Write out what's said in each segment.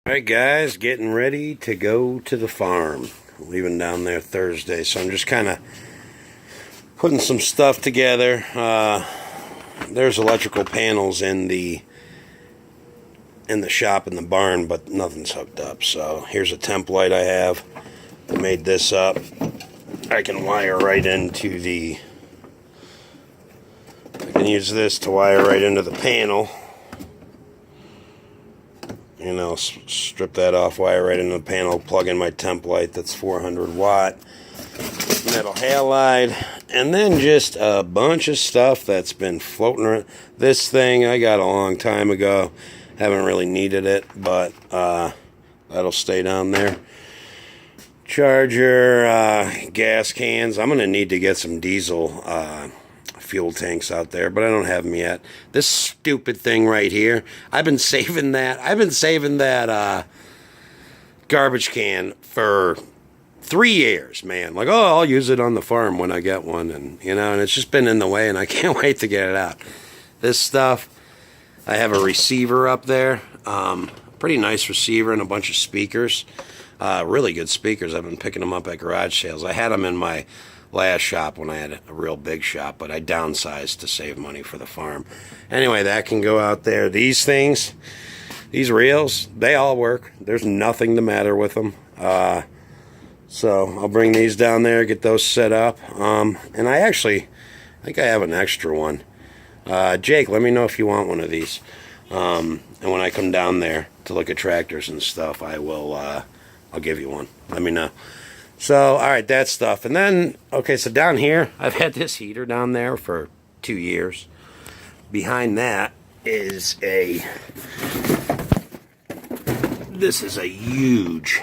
Alright guys, getting ready to go to the farm. Leaving down there Thursday, so I'm just kind of putting some stuff together. There's electrical panels in the shop in the barn, but nothing's hooked up. So here's a temp light I have. I made this up. I can wire right into the... I can use this to wire right into the panel. You know, strip that off, wire right into the panel, plug in my temp light that's 400 watt, metal halide, and then just a bunch of stuff that's been floating around. This thing I got a long time ago, haven't really needed it, but that'll stay down there. Charger, gas cans. I'm going to need to get some diesel fuel tanks out there, but I don't have them yet. This stupid thing right here, I've been saving that garbage can for 3 years, man. Like, oh, I'll use it on the farm when I get one, and it's just been in the way, and I can't wait to get it out. This stuff, I have a receiver up there, pretty nice receiver and a bunch of speakers, really good speakers. I've been picking them up at garage sales. I had them in my last shop when I had a real big shop, but I downsized to save money for the farm. Anyway, that can go out there. These things, these reels, they all work. There's nothing the matter with them. So I'll bring these down there, get those set up. And I think I have an extra one. Jake, let me know if you want one of these. And when I come down there to look at tractors and stuff, I'll give you one. Let me know. So, all right, that stuff. And then, okay, so down here, I've had this heater down there for 2 years. Behind that is this is a huge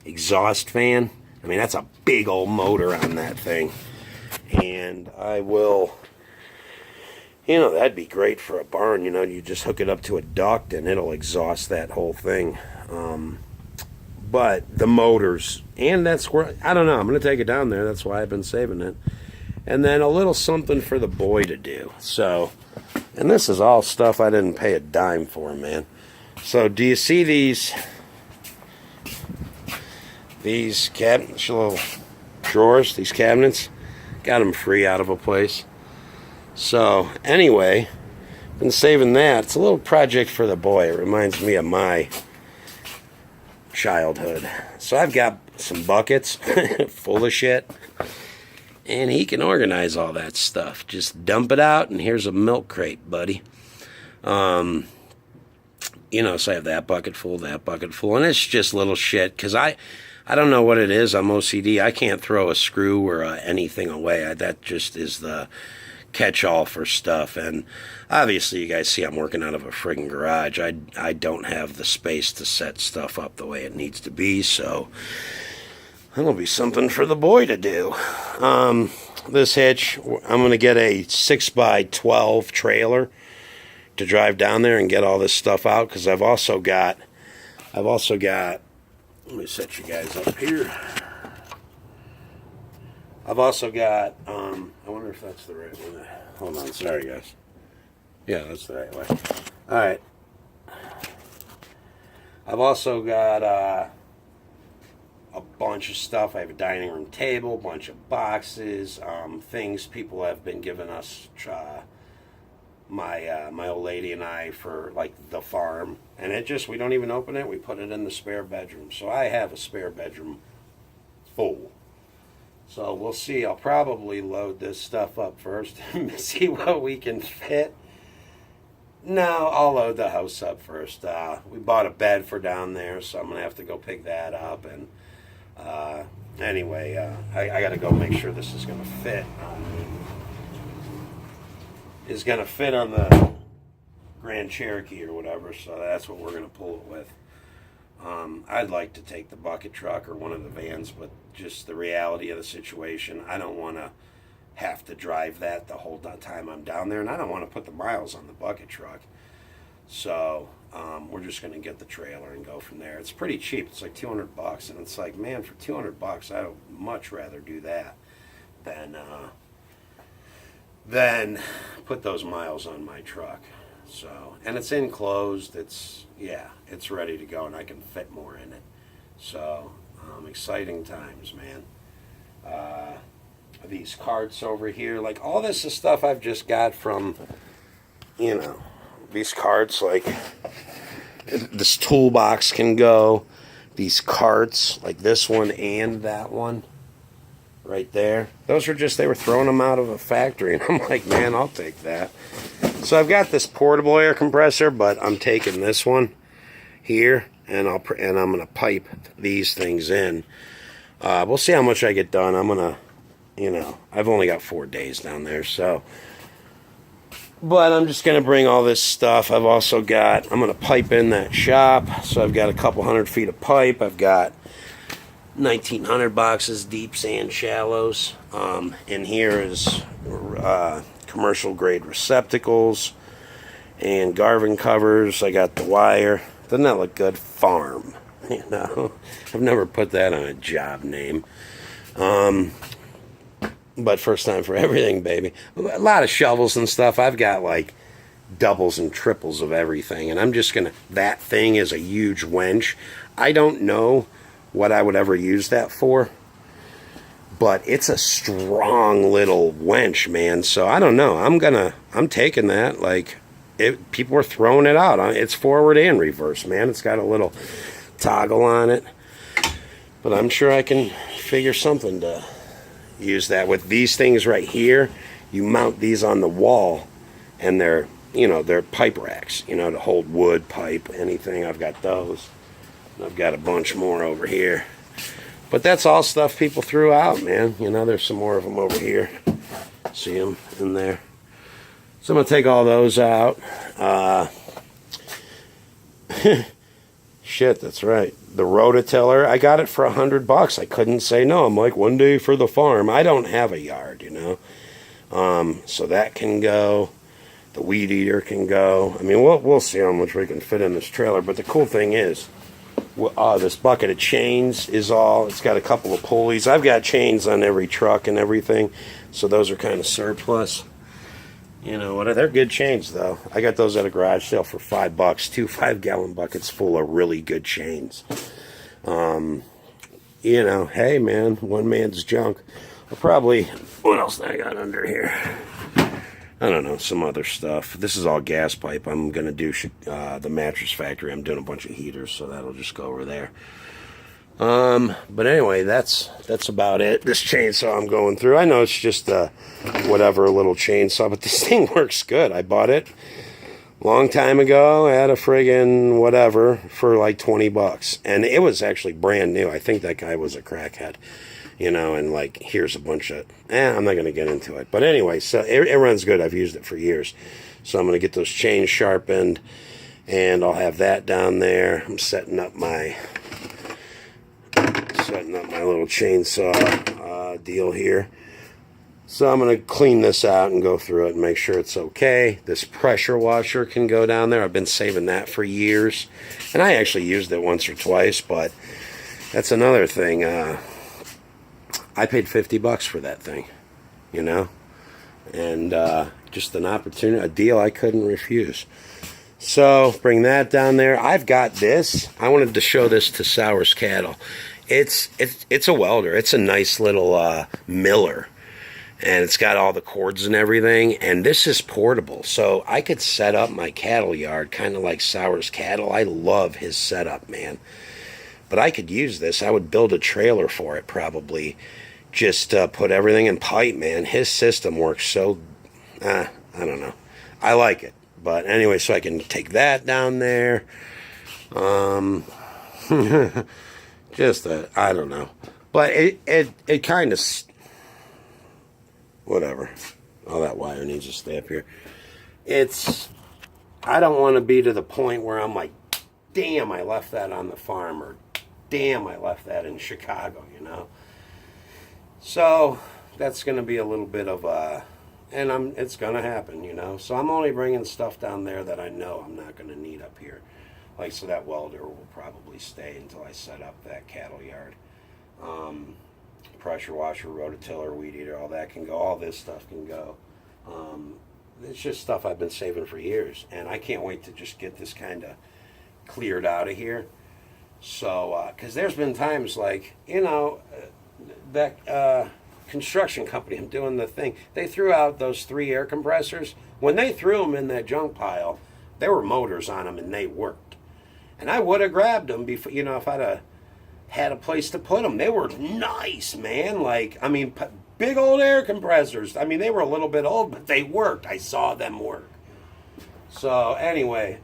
exhaust fan. I mean, that's a big old motor on that thing. And I will, that'd be great for a barn. You just hook it up to a duct and it'll exhaust that whole thing. But the motors, and that's where, I don't know, I'm going to take it down there. That's why I've been saving it. And then a little something for the boy to do. So, and this is all stuff I didn't pay a dime for, man. So, do you see these cabinets, little drawers, these cabinets? Got them free out of a place. So, anyway, been saving that. It's a little project for the boy. It reminds me of my childhood. So I've got some buckets full of shit, and he can organize all that stuff. Just dump it out, and here's a milk crate, buddy. So I have that bucket full, and it's just little shit, because I don't know what it is. I'm OCD. I can't throw a screw or anything away. That just is the catch-all for stuff. And obviously you guys see I'm working out of a friggin' garage. I don't have the space to set stuff up the way it needs to be, so that'll be something for the boy to do. This hitch, I'm going to get a 6x12 trailer to drive down there and get all this stuff out, because I've also got, let me set you guys up here. I've also got, I wonder if that's the right way. Hold on, sorry guys. Yeah, that's the right way. Alright. I've also got a bunch of stuff. I have a dining room table, a bunch of boxes, things people have been giving us, my old lady and I, for like the farm. And we don't even open it, we put it in the spare bedroom. So I have a spare bedroom full. So we'll see. I'll probably load this stuff up first and see what we can fit. No, I'll load the house up first. We bought a bed for down there, so I'm going to have to go pick that up. And anyway, I got to go make sure this is going to fit. Is going to fit on the Grand Cherokee or whatever, so that's what we're going to pull it with. I'd like to take the bucket truck or one of the vans, but just the reality of the situation, I don't want to have to drive that the whole time I'm down there, and I don't want to put the miles on the bucket truck. So we're just going to get the trailer and go from there. It's pretty cheap. It's like $200, and it's like, man, for $200, I would much rather do that than put those miles on my truck. So, and it's enclosed. It's ready to go, and I can fit more in it. So, exciting times, man. These carts over here, like all this is stuff I've just got from, these carts, like this toolbox can go. These carts, like this one and that one right there. Those are just, they were throwing them out of a factory, and I'm like, man, I'll take that. So I've got this portable air compressor, but I'm taking this one here, and I'm gonna pipe these things in. We'll see how much I get done. I'm gonna, I've only got 4 days down there, so. But I'm just gonna bring all this stuff. I'm gonna pipe in that shop. So I've got a couple 100 feet of pipe. I've got 1,900 boxes deep sand shallows. In here is commercial grade receptacles and Garvin covers. I got the wire. Doesn't that look good? Farm. I've never put that on a job name. But first time for everything, baby. A lot of shovels and stuff. I've got like doubles and triples of everything. And I'm just going to... That thing is a huge winch. I don't know what I would ever use that for. But it's a strong little winch, man. So I don't know. I'm taking that. Like, people are throwing it out. It's forward and reverse, man. It's got a little toggle on it. But I'm sure I can figure something to use that with. These things right here, you mount these on the wall, and they're pipe racks, to hold wood, pipe, anything. I've got those. I've got a bunch more over here. But that's all stuff people threw out, man. There's some more of them over here. See them in there. So I'm going to take all those out. Shit, that's right. The rototiller, I got it for $100. I couldn't say no. I'm like, one day for the farm. I don't have a yard, so that can go. The weed eater can go. I mean, we'll see how much we can fit in this trailer. But the cool thing is, this bucket of chains is all. It's got a couple of pulleys. I've got chains on every truck and everything, so those are kind of surplus. They're good chains, though. I got those at a garage sale for $5. 2 5-gallon buckets full of really good chains. Hey, man, one man's junk. What else I got under here? I don't know, some other stuff. This is all gas pipe. I'm going to do the mattress factory. I'm doing a bunch of heaters, so that'll just go over there. But anyway, that's about it. This chainsaw I'm going through. I know it's just whatever little chainsaw, but this thing works good. I bought it a long time ago at a friggin' whatever for like $20, and it was actually brand new. I think that guy was a crackhead, and like here's a bunch of. I'm not gonna get into it, but anyway, so it runs good. I've used it for years, so I'm gonna get those chains sharpened, and I'll have that down there. I'm setting up my little chainsaw deal here. So I'm going to clean this out and go through it and make sure it's okay. This pressure washer can go down there. I've been saving that for years. And I actually used it once or twice, but that's another thing. I paid $50 for that thing, And just an opportunity, a deal I couldn't refuse. So bring that down there. I've got this. I wanted to show this to Sowers Cattle. It's a welder. It's a nice little miller, and it's got all the cords and everything. And this is portable, so I could set up my cattle yard kind of like Sowers Cattle. I love his setup, man. But I could use this. I would build a trailer for it probably. Just put everything in pipe, man. His system works so. I don't know. I like it. But anyway, so I can take that down there. I don't know. But it kind of, whatever. All that wire needs to stay up here. I don't want to be to the point where I'm like, damn, I left that on the farm, or damn, I left that in Chicago, So that's going to be a little bit of it's going to happen, So I'm only bringing stuff down there that I know I'm not going to need up here. Like, so that welder will probably stay until I set up that cattle yard. Pressure washer, rototiller, weed eater, all that can go. All this stuff can go. it's just stuff I've been saving for years, and I can't wait to just get this kind of cleared out of here. So, because there's been times like, that construction company, I'm doing the thing, they threw out those 3 air compressors. When they threw them in that junk pile, there were motors on them and they worked. And I would have grabbed them before, if I'd have had a place to put them. They were nice, man. Like, I mean, big old air compressors. I mean, they were a little bit old, but they worked. I saw them work. So anyway,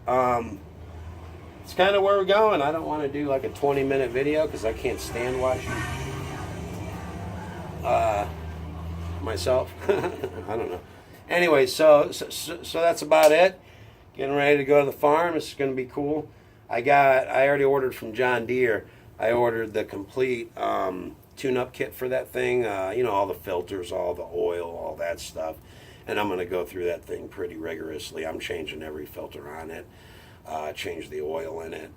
it's kind of where we're going. I don't want to do like a 20-minute video because I can't stand watching myself. I don't know. Anyway, so that's about it. Getting ready to go to the farm. This is going to be cool. I already ordered from John Deere. I ordered the complete tune-up kit for that thing. All the filters, all the oil, all that stuff. And I'm going to go through that thing pretty rigorously. I'm changing every filter on it. Change the oil in it.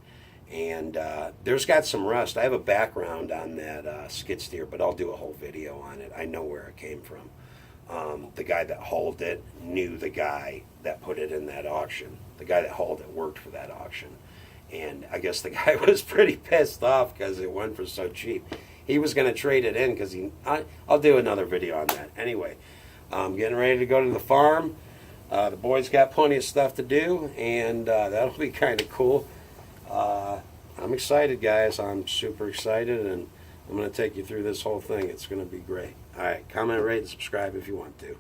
And there's got some rust. I have a background on that skid steer, but I'll do a whole video on it. I know where it came from. The guy that hauled it knew the guy that put it in that auction. The guy that hauled it worked for that auction. And I guess the guy was pretty pissed off because it went for so cheap. He was going to trade it in because I'll do another video on that. Anyway, I'm getting ready to go to the farm. The boys got plenty of stuff to do, and that'll be kind of cool. I'm excited, guys. I'm super excited, and I'm going to take you through this whole thing. It's going to be great. All right, comment, rate, and subscribe if you want to.